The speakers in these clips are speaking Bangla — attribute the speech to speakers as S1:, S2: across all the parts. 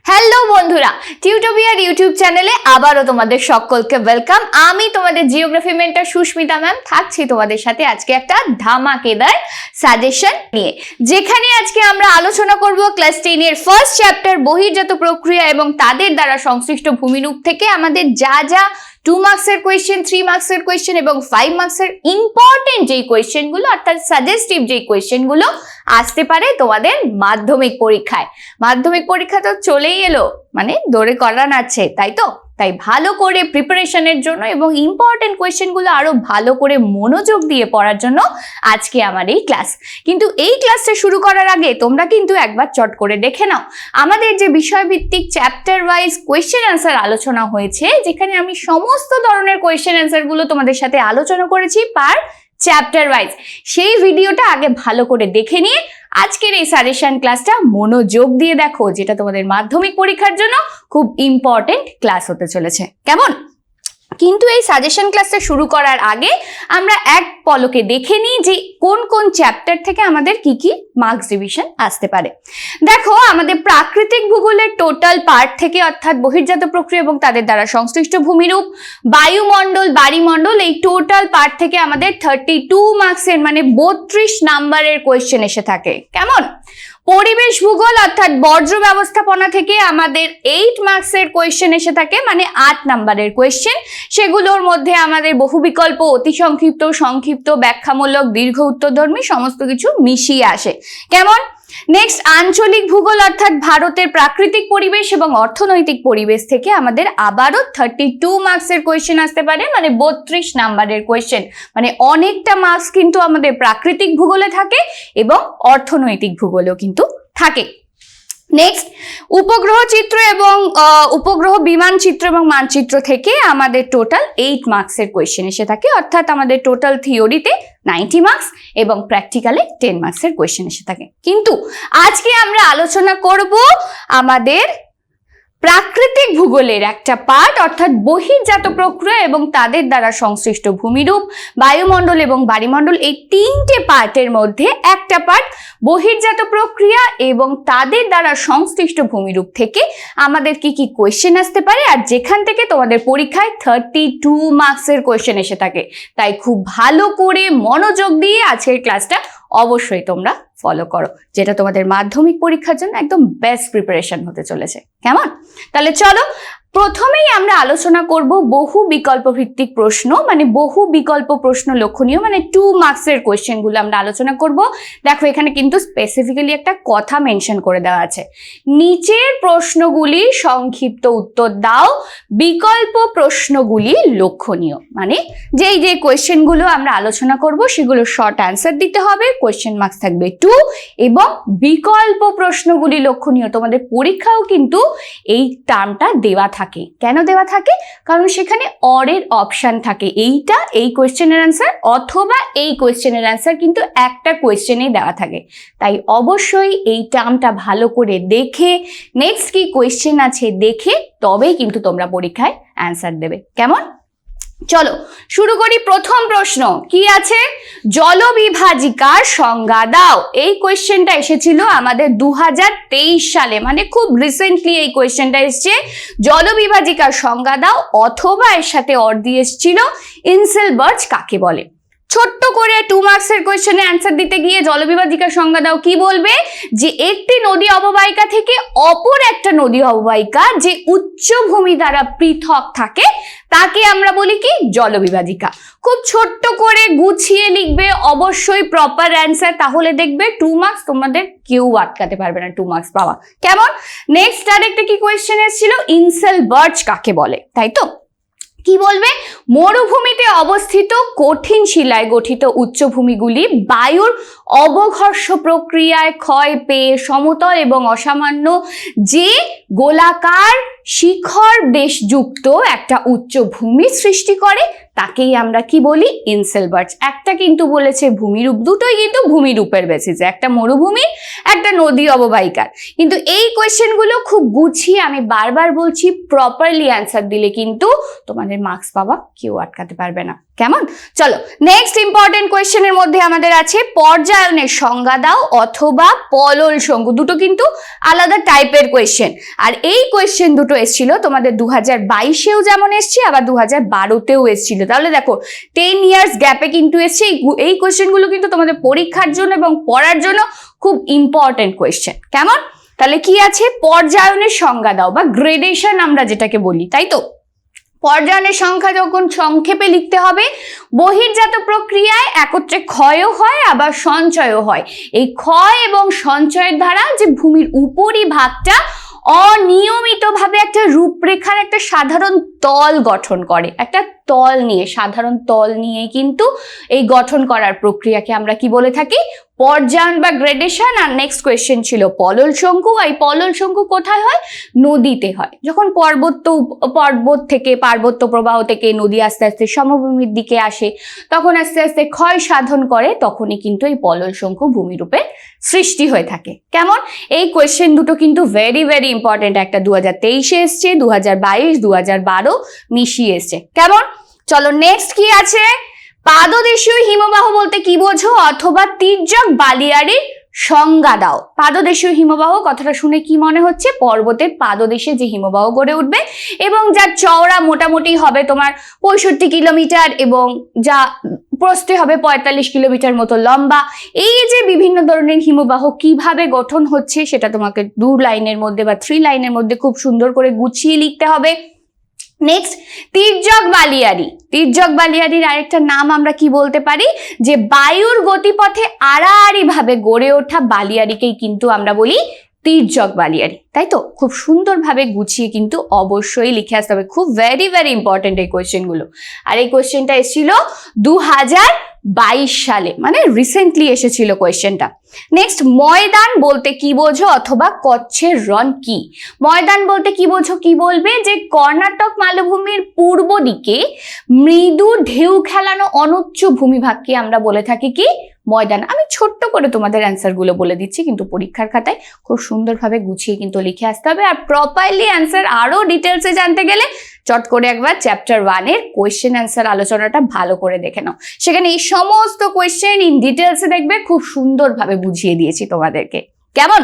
S1: হ্যালো বন্ধুরা, টিউটোপিয়ার ইউটিউব চ্যানেলে আবারও তোমাদের সকলকে ওয়েলকাম। আমি তোমাদের জিওগ্রাফি মেন্টর সুস্মিতা ম্যাম থাকছি তোমাদের সাথে আজকে একটা ধামাকেদার সাজেশন নিয়ে, যেখানে আজকে আমরা আলোচনা করব ক্লাস 10 এর ফার্স্ট চ্যাপ্টার বহির্জাত প্রক্রিয়া এবং তাদের দ্বারা সংশ্লিষ্ট ভূমিরূপ থেকে আমাদের যা যা 2 মার্কসের কোয়েশ্চেন, 3 মার্কসের কোয়েশ্চেন এবং 5 মার্কসের ইম্পর্টেন্ট যেই কোয়েশ্চেনগুলো অর্থাৎ সাজেস্টিভ যেই কোয়েশ্চেনগুলো আসতে পারে তোমাদের মাধ্যমিক পরীক্ষায়। মাধ্যমিক পরীক্ষা তো চলেই এলো, মানে দৌড়ে করা নাচ্ছে, তাই ভালো করে প্রিপারেশনের জন্য এবং ইম্পর্টেন্ট কোয়েশ্চেনগুলো আরো ভালো করে মনোযোগ দিয়ে পড়ার জন্য আজকে আমার এই ক্লাস। কিন্তু এই ক্লাসটা শুরু করার আগে তোমরা কিন্তু একবার চট করে দেখে নাও আমাদের যে বিষয়ভিত্তিক চ্যাপ্টার ওয়াইজ কোয়েশ্চেন অ্যান্সার আলোচনা হয়েছে, যেখানে আমি সমস্ত ধরনের কোয়েশ্চেন অ্যান্সারগুলো তোমাদের সাথে আলোচনা করেছি পার চ্যাপ্টার ওয়াইজ। সেই ভিডিওটা আগে ভালো করে দেখে নিয়ে আজকের এই সাজেশন ক্লাসটা মনোযোগ দিয়ে দেখো, যেটা তোমাদের মাধ্যমিক পরীক্ষার জন্য খুব ইম্পর্টেন্ট ক্লাস হতে চলেছে। কেমন? কিন্তু এই সাজেশন ক্লাসটা শুরু করার আগে আমরা এক পলকে দেখে নিই যে কোন কোন চ্যাপ্টার থেকে আমাদের কি কি মার্কস ডিভিশন আসতে পারে। দেখো, আমাদের প্রাকৃতিক ভূগোলের টোটাল পার্ট থেকে অর্থাৎ বহির্জাত প্রক্রিয়া এবং তাদের দ্বারা সংশ্লিষ্ট ভূমিরূপ, বায়ুমণ্ডল, বাড়িমণ্ডল, এই টোটাল পার্ট থেকে আমাদের 32 মার্কসের মানে 32 নাম্বারের কোয়েশ্চেন এসে থাকে। কেমন? পরিবেশ ভূগোল অর্থাৎ বর্জ্য ব্যবস্থাপনা থেকে আমাদের 8 মার্কসের কোয়েশ্চেন এসে থাকে, মানে 8 নাম্বারের কোয়েশ্চেন। সেগুলোর মধ্যে আমাদের বহু বিকল্প, অতি সংক্ষিপ্ত, সংক্ষিপ্ত, ব্যাখ্যামূলক, দীর্ঘ উত্তরধর্মী সমস্ত কিছু মিশিয়ে আসে। কেমন? নেক্সট, আঞ্চলিক ভূগোল অর্থাৎ ভারতের প্রাকৃতিক পরিবেশ এবং অর্থনৈতিক পরিবেশ থেকে আমাদের আবারও 32 মার্কসের কোয়েশ্চেন আসতে পারে, মানে 32 নাম্বারের কোয়েশ্চেন। মানে অনেকটা মার্কস কিন্তু আমাদের প্রাকৃতিক ভূগোলে থাকে এবং অর্থনৈতিক ভূগোলেও কিন্তু থাকে। নেক্সট, উপগ্রহ চিত্র এবং উপগ্রহ বিমান চিত্র এবং মানচিত্র থেকে আমাদের টোটাল 8 মার্কসের কোয়েশ্চেন এসে থাকে, অর্থাৎ আমাদের টোটাল থিওরিতে 90 মার্কস এবং প্র্যাকটিক্যালে 10 মার্কসের কোয়েশ্চেন এসে থাকে। কিন্তু আজকে আমরা আলোচনা করব আমাদের প্রাকৃতিক ভূগোলের একটা পার্ট অর্থাৎ বহির্জাত প্রক্রিয়া এবং তাদের দ্বারা সংশ্লিষ্ট ভূমিরূপ, বায়ুমণ্ডল এবং বাড়িমণ্ডল, এই 3টে পার্টের মধ্যে একটা পার্ট বহির্জাত প্রক্রিয়া এবং তাদের দ্বারা সংশ্লিষ্ট ভূমিরূপ থেকে আমাদের কি কি কোয়েশ্চেন আসতে পারে, আর যেখান থেকে তোমাদের পরীক্ষায় 32 মার্কসের কোয়েশ্চেন এসে থাকে। তাই খুব ভালো করে মনোযোগ দিয়ে আজকের ক্লাসটা অবশ্যই তোমরা ফলো করো, যেটা তোমাদের মাধ্যমিক পরীক্ষার জন্য একদম বেস্ট প্রিপারেশন হতে চলেছে। কেমন? তাহলে চলো, প্রথমেই আমরা আলোচনা করব বহু বিকল্প ভিত্তিক প্রশ্ন, মানে বহু বিকল্প প্রশ্ন লক্ষণীয়, মানে 2 মার্কসের কোয়েশ্চেনগুলো আমরা আলোচনা করব। দেখো, এখানে কিন্তু স্পেসিফিক্যালি একটা কথা মেনশন করে দেওয়া আছে, নিচের প্রশ্নগুলি সংক্ষিপ্ত উত্তর দাও, বিকল্প প্রশ্নগুলি লক্ষণীয়। মানে যেই যে কোয়েশ্চেনগুলো আমরা আলোচনা করব সেগুলো শর্ট অ্যান্সার দিতে হবে, কোয়েশ্চেন মার্কস থাকবে 2, এবং বিকল্প প্রশ্নগুলি লক্ষণীয়। তোমাদের পরীক্ষাও কিন্তু এই টার্মটা দেওয়া থাকে। কেন দেওয়া থাকে? কারণ সেখানে অরের অপশন থাকে, এইটা এই কোয়েশ্চেনের অ্যান্সার অথবা এই কোয়েশ্চেনের অ্যান্সার কিন্তু একটা কোয়েশ্চেনেই দেওয়া থাকে। তাই অবশ্যই এই টার্মটা ভালো করে দেখে, নেক্সট কি কোয়েশ্চেন আছে দেখে তবেই কিন্তু তোমরা পরীক্ষায় অ্যান্সার দেবে। কেমন? চলো শুরু করি। প্রথম প্রশ্ন কি আছে? জলবিভাজিকার সংজ্ঞা দাও। এই কোয়েশ্চেনটা এসেছিল আমাদের 2023 সালে, মানে খুব রিসেন্টলি এই কোয়েশ্চেনটা এসছে। জলবিভাজিকার সংজ্ঞা দাও, অথবা এর সাথে অর দিয়ে এসেছিল ইনসেলবার্চ কাকে বলে। ছোট্ট করে 2 মার্কসের কোয়েশ্চেনে অ্যান্সার দিতে গিয়ে জলবিভাজিকার সংজ্ঞা দাও, কি বলবে? যে একটি নদী অববাহিকা থেকে অপর একটা নদী অববাহিকা যে উচ্চভূমি দ্বারা পৃথক থাকে তাকে আমরা বলি কি? জলবিভাজিকা। খুব ছোট্ট করে গুছিয়ে লিখবে, অবশ্যই প্রপার অ্যান্সার, তাহলে দেখবে 2 মার্কস তোমাদের কেউ আটকাতে পারবে না 2 মার্কস পাওয়া। কেমন? নেক্সট আরেকটা কি কোয়েশ্চেন এসেছিল? ইনসেলবার্চ কাকে বলে, তাই তো? কি বলবে? মরুভূমিতে অবস্থিত কঠিন শিলায় গঠিত উচ্চভূমিগুলি বায়ুর অবঘর্ষ প্রক্রিয়ায় ক্ষয় পেয়ে সমতল এবং অসামান্য যে গোলাকার শিখর দেশযুক্ত একটা উচ্চভূমি সৃষ্টি করে তাকেই আমরা কি বলি? ইনসেলবার্চ। একটা কিন্তু বলেছে ভূমিরূপ, দুটোই কিন্তু ভূমিরূপের বেসিসে, একটা মরুভূমি, একটা নদী অববাহিকার। কিন্তু এই কোয়েশ্চেনগুলো খুব গুছিয়ে, আমি বারবার বলছি, প্রপারলি অ্যান্সার দিলে কিন্তু তোমাদের মার্কস পাওয়া কেউ আটকাতে পারবে না। কেমন? চলো নেক্সট ইম্পর্টেন্ট কোয়েশ্চেনের মধ্যে আমাদের আছে পর্যায়নের সংজ্ঞা দাও অথবা পলল শঙ্কু। দুটো কিন্তু আলাদা টাইপের কোয়েশ্চেন, আর এই কোয়েশ্চেন দুটো এসেছিল তোমাদের 2022-এও যেমন এসছে, আবার 2012-তেও এসেছিল। তাহলে দেখো 10 ইয়ার্স গ্যাপে কিন্তু এসছে। এই কোয়েশ্চেনগুলো কিন্তু তোমাদের পরীক্ষার জন্য এবং পড়ার জন্য খুব ইম্পর্টেন্ট কোয়েশ্চেন। কেমন? তাহলে কি আছে? পর্যায়নের সংজ্ঞা দাও বা গ্রেডেশন আমরা যেটাকে বলি, তাই তো? পর্যায়নের সংখ্যা যখন সংক্ষেপে লিখতে হবে, বহির্জাত প্রক্রিয়ায় একত্রে ক্ষয়ও হয় আবার সঞ্চয়ও হয়। এই ক্ষয় এবং সঞ্চয়ের দ্বারা যে ভূমির উপরিভাগটা অনিয়মিতভাবে একটা রূপরেখার একটা সাধারণ তল গঠন করে, একটা তল নিয়ে, সাধারণ তল নিয়ে কিন্তু এই গঠন করার প্রক্রিয়াকে আমরা কি বলে থাকি? পর্যায়ন বা গ্রেডেশন। আর নেক্সট কোয়েশ্চেন ছিল পলল শঙ্কু। এই পলল শঙ্কু কোথায় হয়? নদীতে হয়। যখন পর্বত থেকে, পার্বত্য প্রবাহ থেকে নদী আস্তে আস্তে সমভূমির দিকে আসে, তখন আস্তে আস্তে ক্ষয় সাধন করে, তখনই কিন্তু এই পলল শঙ্কু ভূমিরূপে সৃষ্টি হয়ে থাকে। কেমন? এই কোয়েশ্চেন দুটো কিন্তু ভেরি ভেরি ইম্পর্টেন্ট। একটা 2023-এ এসছে, 2022, 2012 মিশিয়ে এসছে। কেমন? চলো নেক্সট কি আছে? পাদদেশীয় হিমবাহ বলতে কি বোঝো অথবা তির্যক বালিয়াড়ির সংজ্ঞা দাও। পাদদেশীয় হিমবাহ কথাটা শুনে কি মনে হচ্ছে? পর্বতের পাদদেশে যে হিমবাহ গড়ে উঠবে এবং যার চওড়া মোটামুটি হবে তোমার 65 কিলোমিটার এবং যা প্রস্থে হবে 45 কিলোমিটার মতো লম্বা। এই যে বিভিন্ন ধরনের হিমবাহ কিভাবে গঠন হচ্ছে সেটা তোমাকে 2 লাইনের মধ্যে বা 3 লাইনের মধ্যে খুব সুন্দর করে গুছিয়ে লিখতে হবে। নেক্সট তির্যক বালিয়াড়ি। তির্যক বালিয়াড়ির আরেকটা নাম আমরা কি বলতে পারি? যে বায়ুর গতিপথে আড়াআড়ি ভাবে গড়ে ওঠা বালিয়াড়িকেই কিন্তু আমরা বলি তির্যক বালিয়াড়ি, তাই তো? খুব সুন্দরভাবে গুছিয়ে কিন্তু অবশ্যই লিখে আসতে হবে। খুব ভেরি ভেরি ইম্পর্টেন্ট এই কোয়েশ্চেনগুলো। আর এই কোয়েশ্চেনটা এসেছিল 2022 সালে, মানে রিসেন্টলি এসেছিল কোয়েশ্চেনটা। নেক্সট ময়দান বলতে কি বোঝো অথবা কচ্ছের রণ কি? ময়দান বলতে কি বোঝো? কি বলবে? যে কর্ণাটক মালভূমির পূর্ব দিকে মৃদু ঢেউ খেলানো অনুচ্চ ভূমিভাগকে আমরা বলে থাকি কি? ময়দান। আমি ছোট্ট করে তোমাদের অ্যান্সার গুলো বলে দিচ্ছি, কিন্তু পরীক্ষার খাতায় খুব সুন্দরভাবে গুছিয়ে কিন্তু লিখে আসতে হবে। আর প্রপারলি অ্যান্সার আরো ডিটেলসে জানতে গেলে চট করে একবার চ্যাপ্টার 1-এর কোয়েশ্চেন অ্যান্সার আলোচনাটা ভালো করে দেখে নাও। সেখানে এই সমস্ত কোয়েশ্চেন ইন ডিটেলসে দেখবে, খুব সুন্দরভাবে বুঝিয়ে দিয়েছি তোমাদেরকে। কেমন?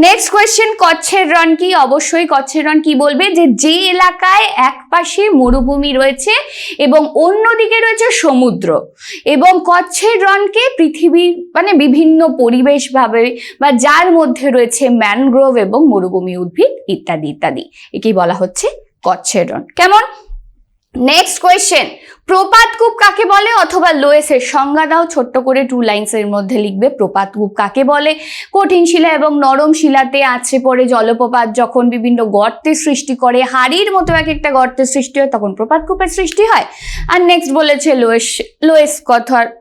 S1: নেক্সট কোয়েশ্চেন কচ্ছের রণ কি? অবশ্যই কচ্ছের রণ কি বলবে? যে এলাকায় এক পাশে মরুভূমি রয়েছে এবং অন্যদিকে রয়েছে সমুদ্র, এবং কচ্ছের রণকে পৃথিবীর মানে বিভিন্ন পরিবেশ ভাবে বা যার মধ্যে রয়েছে ম্যানগ্রোভ এবং মরুভূমি উদ্ভিদ ইত্যাদি ইত্যাদি, একেই বলা হচ্ছে কচ্ছের রণ। কেমন? নেক্সট কোয়েশ্চেন প্রপাতকূপ কাকে বলে অথবা লোয়েসের সংজ্ঞা দাও। ছোট্ট করে 2 লাইন্সের মধ্যে লিখবে প্রপাতকূপ কাকে বলে। কঠিন শিলা এবং নরম শিলাতে আছড়ে পড়ে জলপ্রপাত যখন বিভিন্ন গর্তের সৃষ্টি করে, হাড়ির মতো এক একটা গর্তের সৃষ্টি হয়, তখন প্রপাতকূপের সৃষ্টি হয়। আর নেক্সট বলেছে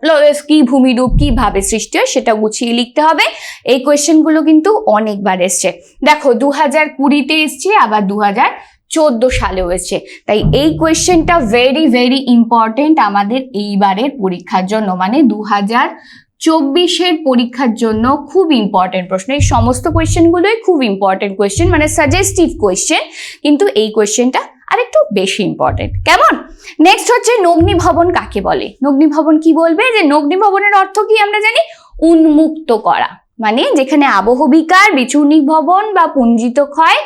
S1: লোয়েস কি ভূমিরূপ কিভাবে সৃষ্টি হয় সেটা গুছিয়ে লিখতে হবে। এই কোয়েশ্চেনগুলো কিন্তু অনেকবার এসছে। দেখো 2020-তে এসছে, আবার 2014 সালেও এসছে। তাই এই কোয়েশ্চেনটা ভেরি ভেরি ইম্পর্টেন্ট আমাদের এইবারের পরীক্ষার জন্য, মানে 2024-এর পরীক্ষার জন্য খুব ইম্পর্টেন্ট প্রশ্ন। এই সমস্ত কোয়েশ্চেনগুলোই খুব ইম্পর্টেন্ট কোয়েশ্চেন, মানে সাজেস্টিভ কোয়েশ্চেন, কিন্তু এই কোয়েশ্চেনটা আরেকটু বেশি ইম্পর্টেন্ট। কেমন? নেক্সট হচ্ছে নগ্নিভবন কাকে বলে। নগ্নিভবন কি বলবে? যে নগ্নিভবনের অর্থ কি আমরা জানি? উন্মুক্ত করা, মানে যেখানে আবহবিকার, বিচূর্ণিক ভবন বা পুঞ্জিত ক্ষয়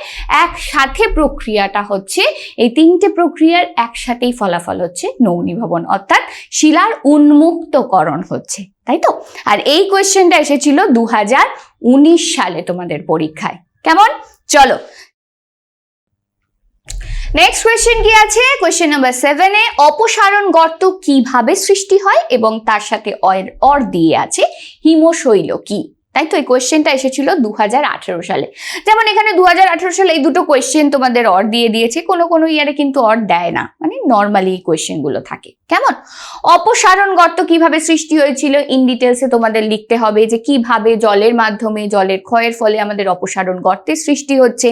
S1: একসাথে প্রক্রিয়াটা হচ্ছে, এই 3টে প্রক্রিয়ার একসাথেই ফলাফল হচ্ছে নগ্নিভবন, অর্থাৎ শিলার উন্মুক্তকরণ হচ্ছে, তাই তো? আর এই কোয়েশ্চেনটা এসেছিল 2019 সালে তোমাদের পরীক্ষায়। কেমন? চলো নেক্সট কোয়েশ্চেন কি আছে? কোয়েশ্চেন নাম্বার 7-এ অপসারণ গর্ত কিভাবে সৃষ্টি হয় এবং তার সাথে অর দিয়ে আছে হিমশৈল কি? তাই তো এই কোয়েশ্চেনটা এসেছিল 2018 সালে। যেমন এখানে 2018 সালে এই দুটো কোয়েশ্চেন তোমাদের অর দিয়ে দিয়েছে, কোনো কোনো ইয়ারে কিন্তু অর দেয় না, মানে নর্মালি এই কোয়েশ্চেনগুলো থাকে। কেমন? অপসারণ গর্ত কিভাবে সৃষ্টি হয়েছিল ইন ডিটেলসে তোমাদের লিখতে হবে, যে কিভাবে জলের মাধ্যমে, জলের ক্ষয়ের ফলে আমাদের অপসারণ গর্তের সৃষ্টি হচ্ছে।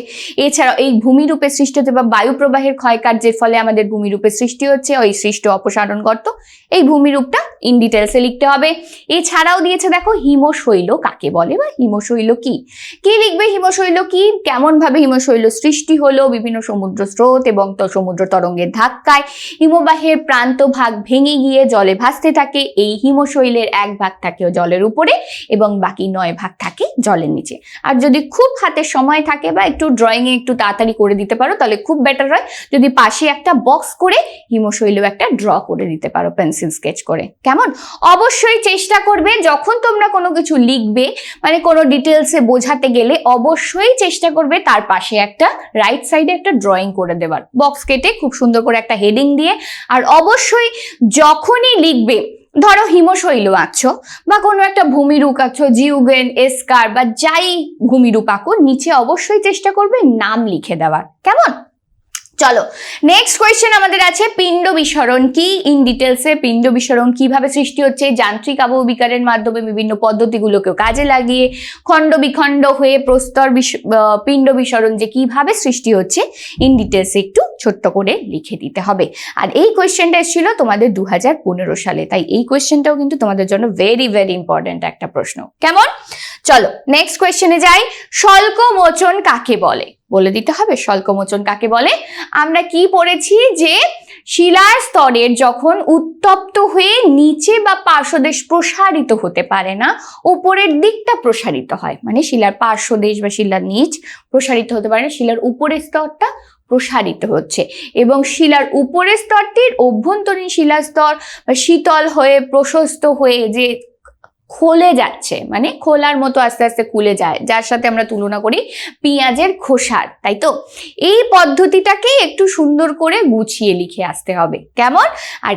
S1: এছাড়াও এই ভূমিরূপে সৃষ্টি হতে বা বায়ু প্রবাহের ক্ষয়কার্যের ফলে আমাদের ভূমিরূপে সৃষ্টি হচ্ছে ওই সৃষ্ট অপসারণ গর্ত, এই ভূমিরূপটা ইন ডিটেলসে লিখতে হবে। এছাড়াও দিয়েছে দেখো হিমশৈল কাকে বলে বা হিমশৈল কি? কি লিখবে? হিমশৈল কি, কেমন ভাবে হিমশৈল সৃষ্টি হলো, বিভিন্ন সমুদ্র স্রোত এবং সমুদ্র তরঙ্গের ধাক্কায় হিমবাহের প্রান্ত ভাগ ভাগ ভেঙে গিয়ে জলে ভাসতে থাকে। এই হিমশৈলের 1 ভাগ থাকে জলের উপরে এবং বাকি 9 ভাগ থাকে জলের নিচে। আর যদি খুব হাতে সময় থাকে বা একটু ড্রয়িং এ একটু তাড়াতাড়ি করে দিতে পারো তাহলে খুব বেটার হয়, যদি পাশে একটা বক্স করে হিমশৈল একটা ড্র করে দিতে পারো পেন্সিল স্কেচ করে। কেমন? অবশ্যই চেষ্টা করবে যখন তোমরা কোনো কিছু লিখবে, মানে কোনো ডিটেলসে বোঝাতে গেলে অবশ্যই চেষ্টা করবে তার পাশে একটা রাইট সাইডে একটা ড্রয়িং করে দেওয়ার, বক্স কেটে খুব সুন্দর করে একটা হেডিং দিয়ে। আর অবশ্যই যখনই লিখবে, ধরো হিমশৈল আঁকছো বা কোনো একটা ভূমিরূপ আঁকছো, জিওগেন, এসকার বা যাই ভূমিরূপ আঁকো, নিচে অবশ্যই চেষ্টা করবে নাম লিখে দেওয়ার। কেমন? চলো নেক্সট কোয়েশ্চেন আমাদের আছে পিণ্ড বিসরণ কি। ইন ডিটেলসে পিণ্ড বিসরণ কিভাবে সৃষ্টি হচ্ছে, যান্ত্রিক আবহবিকারের মাধ্যমে বিভিন্ন পদ্ধতিগুলোকে কাজে লাগিয়ে খণ্ড বিখণ্ড হয়ে প্রস্তর পিণ্ড বিসরণ যে কিভাবে সৃষ্টি হচ্ছে ইন ডিটেলসে একটু ছোট্ট করে লিখে দিতে হবে। আর এই কোয়েশ্চেনটা এসেছিল তোমাদের 2015 সালে, তাই এই কোয়েশ্চেনটাও কিন্তু তোমাদের জন্য ভেরি ভেরি ইম্পর্টেন্ট একটা প্রশ্ন। কেমন? চলো নেক্সট কোয়েশ্চেনে যাই। স্বল্পমোচন কাকে বলে? বলে দিতে হবে স্বল্পমোচন কাকে বলে। আমরা কি পড়েছি যে শিলার স্তরের যখন উত্তপ্ত হয়ে নিচে বা পার্শ্বদেশ প্রসারিত হতে পারে না, উপরের দিকটা প্রসারিত হয়, মানে শিলার পার্শ্বদেশ বা শিলার নিচ প্রসারিত হতে পারে না, শিলার উপরের স্তরটা প্রসারিত হচ্ছে এবং শিলার উপরের স্তরটির অভ্যন্তরীণ শিলার স্তর শীতল হয়ে প্রশস্ত হয়ে যে খোলে যাচ্ছে, মানে খোলার মতো আস্তে আস্তে খুলে যায়, যার সাথে আমরা তুলনা করি পেঁয়াজের খোসার, তাই তো? এই পদ্ধতিটাকে একটু সুন্দর করে গুছিয়ে লিখে আসতে হবে। কেমন? আর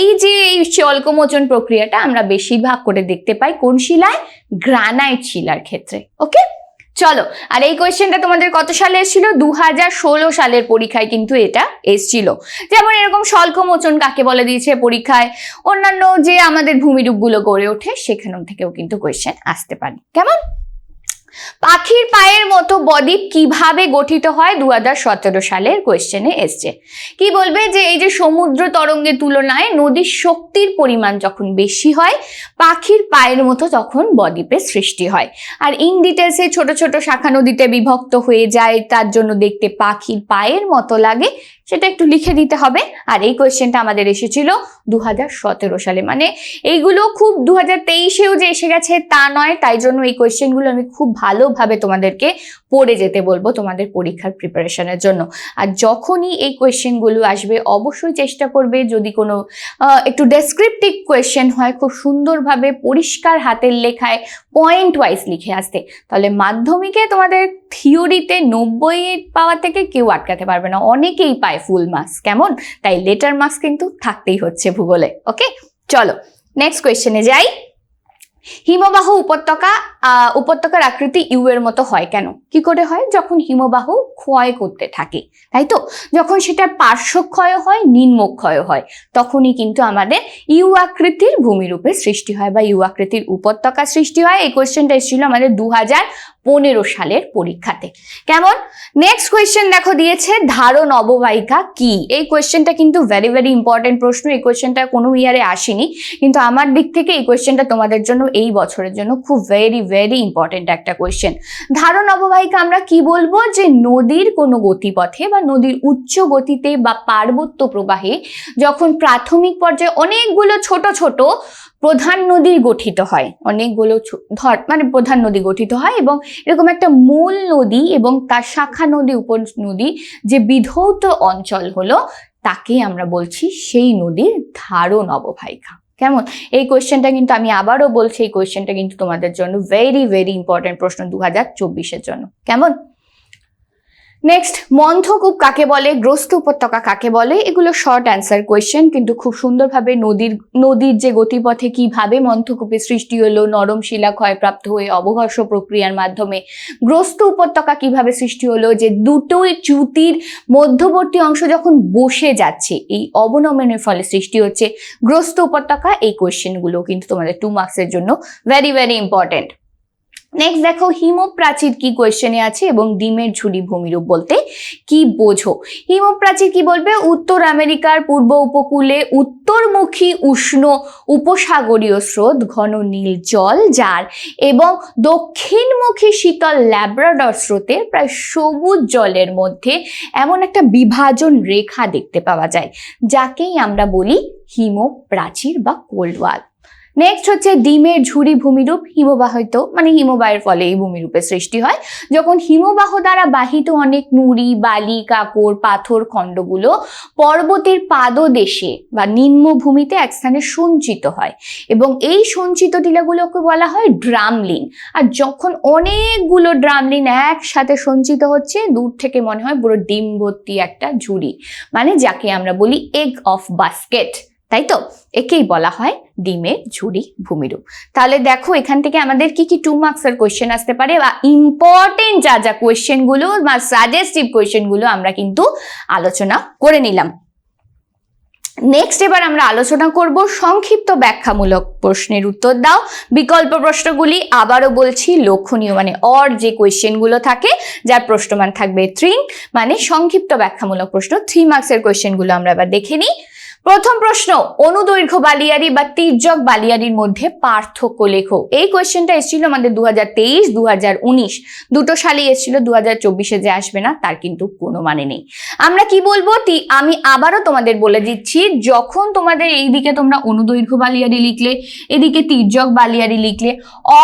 S1: এই যে এই স্বল্পমোচন প্রক্রিয়াটা আমরা বেশিরভাগ করে দেখতে পাই কোন শিলায়? গ্রানাইট শিলার ক্ষেত্রে। ওকে, চলো। আর এই কোয়েশ্চেনটা তোমাদের কত সালে এসেছিল? 2016 সালের পরীক্ষায় কিন্তু এটা এসেছিল। যেমন এরকম স্বল্পমোচন কাকে বলে দিয়েছে পরীক্ষায়, অন্যান্য যে আমাদের ভূমিরূপগুলো গড়ে ওঠে সেখান থেকেও কিন্তু কোয়েশ্চেন আসতে পারে। কেমন? পাখির পায়ের মতো বদ্বীপ কিভাবে গঠিত হয়? 2017 সালের কোয়েশ্চেনে এসছে। কি বলবে যে এই যে সমুদ্র তরঙ্গের তুলনায় নদীর শক্তির পরিমাণ যখন বেশি হয়, পাখির পায়ের মতো তখন বদ্বীপের সৃষ্টি হয়। আর ইন ডিটেলসে ছোট ছোট শাখা নদীতে বিভক্ত হয়ে যায়, তার জন্য দেখতে পাখির পায়ের মতো লাগে, সেটা একটু লিখে দিতে হবে। আর এই কোয়েশ্চেনটা আমাদের এসেছিল 2017 সালে, মানে এইগুলো খুব 2023-এও যে এসে গেছে তা নয়, তাই জন্য এই কোয়েশ্চেনগুলো আমি খুব ভালোভাবে তোমাদেরকে পড়ে যেতে বলবো তোমাদের পরীক্ষার প্রিপারেশনের জন্য। আর যখনই এই কোয়েশ্চেনগুলো আসবে অবশ্যই চেষ্টা করবে যদি কোনো একটু ডেসক্রিপটিভ কোয়েশ্চেন হয় খুব সুন্দরভাবে পরিষ্কার হাতের লেখায় পয়েন্ট ওয়াইজ লিখে আসতে, তাহলে মাধ্যমিকে তোমাদের থিওরিতে 90 পাওয়া থেকে কেউ আটকাতে পারবে না, অনেকেই পায় ফুল মার্কস। কেমন? তাই লেটার মার্কস কিন্তু থাকতেই হচ্ছে ভূগোলে। ওকে, চলো নেক্সট কোয়েশ্চেনে যাই। হিমবাহ উপত্যকার আকৃতি ইউ এর মতো হয় কেন? কি করে হয়? যখন হিমবাহ ক্ষয় করতে থাকে, তাই তো? যখন সেটার পার্শ্বক্ষয় হয়, নিম্নক্ষয় হয়, তখনই কিন্তু আমাদের ইউ আকৃতির ভূমিরূপের সৃষ্টি হয় বা ইউ আকৃতির উপত্যকা সৃষ্টি হয়। এই কোয়েশ্চেনটা এসেছিল আমাদের 2015 সালের পরীক্ষাতে। কেমন? নেক্সট কোয়েশ্চেন দেখো দিয়েছে ধারণ অববাহিকা কি। এই কোয়েশ্চেনটা কিন্তু ভেরি ভেরি ইম্পর্টেন্ট প্রশ্ন। এই কোয়েশ্চেনটা কোনো ইয়ারে আসেনি, কিন্তু আমার দিক থেকে এই কোয়েশ্চেনটা তোমাদের জন্য এই বছরের জন্য খুব ভেরি ভেরি ইম্পর্টেন্ট একটা কোয়েশ্চেন। ধারণ অববাহিকা আমরা কি বলবো? যে নদীর কোনো গতিপথে বা নদীর উচ্চ গতিতে বা পার্বত্য প্রবাহে যখন প্রাথমিক পর্যায়ে অনেকগুলো ছোট ছোট প্রধান নদী গঠিত হয়, অনেকগুলো মানে প্রধান নদী গঠিত হয় এবং এরকম একটা মূল নদী এবং তার শাখা নদী উপনদী যে বিধৌত অঞ্চল হলো, তাকে আমরা বলছি সেই নদীর ধারণ অববাহিকা। কেমন? এই কোয়েশ্চেনটা কিন্তু আমি আবারও বলছি, এই কোয়েশ্চেনটা কিন্তু তোমাদের জন্য ভেরি ভেরি ইম্পর্টেন্ট প্রশ্ন 2024-এর জন্য। কেমন? নেক্সট, মন্থকূপ কাকে বলে? গ্রস্ত উপত্যকা কাকে বলে? এগুলো শর্ট অ্যান্সার কোয়েশ্চেন, কিন্তু খুব সুন্দরভাবে নদীর যে গতিপথে কিভাবে মন্থকূপের সৃষ্টি হলো, নরম শিলা ক্ষয়প্রাপ্ত হয়ে অবঘর্ষ প্রক্রিয়ার মাধ্যমে গ্রস্ত উপত্যকা কিভাবে সৃষ্টি হলো, যে দুটোই চ্যুতির মধ্যবর্তী অংশ যখন বসে যাচ্ছে এই অবনমনের ফলে সৃষ্টি হচ্ছে গ্রস্ত উপত্যকা। এই কোয়েশ্চেনগুলো কিন্তু তোমাদের 2 মার্কসের জন্য ভেরি ভেরি ইম্পর্টেন্ট। নেক্সট দেখো হিমপ্রাচীর কি কোয়েশ্চেনে আছে এবং ডিমের ঝুড়ি ভূমিরূপ বলতে কি বোঝো। হিমপ্রাচীর কি বলবে, উত্তর আমেরিকার পূর্ব উপকূলে উত্তরমুখী উষ্ণ উপসাগরীয় স্রোত, ঘন নীল জল যার এবং দক্ষিণমুখী শীতল ল্যাব্রাডর স্রোতের প্রায় সবুজ জলের মধ্যে এমন একটা বিভাজন রেখা দেখতে পাওয়া যায় যাকেই আমরা বলি হিমপ্রাচীর বা কোল্ড ওয়াল। নেক্সট হচ্ছে ডিমের ঝুড়ি ভূমিরূপ। হিমবাহিত মানে হিমবাহের ফলে এই ভূমিরূপের সৃষ্টি হয় যখন হিমবাহ দ্বারা বাহিত অনেক নুড়ি, বালি, কাঁকড়, পাথর খণ্ডগুলো পর্বতের পাদদেশে বা নিম্নভূমিতে এক স্থানে সঞ্চিত হয় এবং এই সঞ্চিত টিলাগুলোকে বলা হয় ড্রামলিন। আর যখন অনেকগুলো ড্রামলিন একসাথে সঞ্চিত হচ্ছে, দূর থেকে মনে হয় পুরো ডিম ভর্তি একটা ঝুড়ি, মানে যাকে আমরা বলি এগ অফ বাস্কেট, তাই তো? একেই বলা হয় ডিমের ঝুড়ি ভূমিরূপ। তাহলে দেখো এখান থেকে আমাদের কি কি 2 মার্কসের কোয়েশ্চেন আসতে পারে বা ইম্পর্টেন্ট যা যা কোয়েশ্চেন গুলো বা সাজেস্টিভ কোয়েশ্চেন গুলো আমরা কিন্তু আলোচনা করে নিলাম। নেক্সট এবার আমরা আলোচনা করব সংক্ষিপ্ত ব্যাখ্যামূলক প্রশ্নের উত্তর দাও। বিকল্প প্রশ্নগুলি আবারও বলছি লক্ষণীয় মানে অর যে কোয়েশ্চেন গুলো থাকে যার প্রশ্নমান থাকবে 3, মানে সংক্ষিপ্ত ব্যাখ্যামূলক প্রশ্ন 3 মার্কসের কোয়েশ্চেন গুলো আমরা এবার দেখে নিই। প্রথম প্রশ্ন, অনুদৈর্ঘ্য বালিয়াড়ি বা তির্যক বালিয়াড়ির মধ্যে পার্থক্য লেখো। এই কোয়েশ্চেনটা এসেছিল আমাদের 2023, 2019 দুটো সালেই এসেছিল, 2024-এ যে আসবে না তার কিন্তু কোনো মানে নেই। আমরা কি বলবো, আমি আবারও তোমাদের বলে দিচ্ছি, যখন তোমাদের এইদিকে তোমরা অনুদৈর্ঘ্য বালিয়াড়ি লিখলে, এদিকে তির্যক বালিয়াড়ি লিখলে,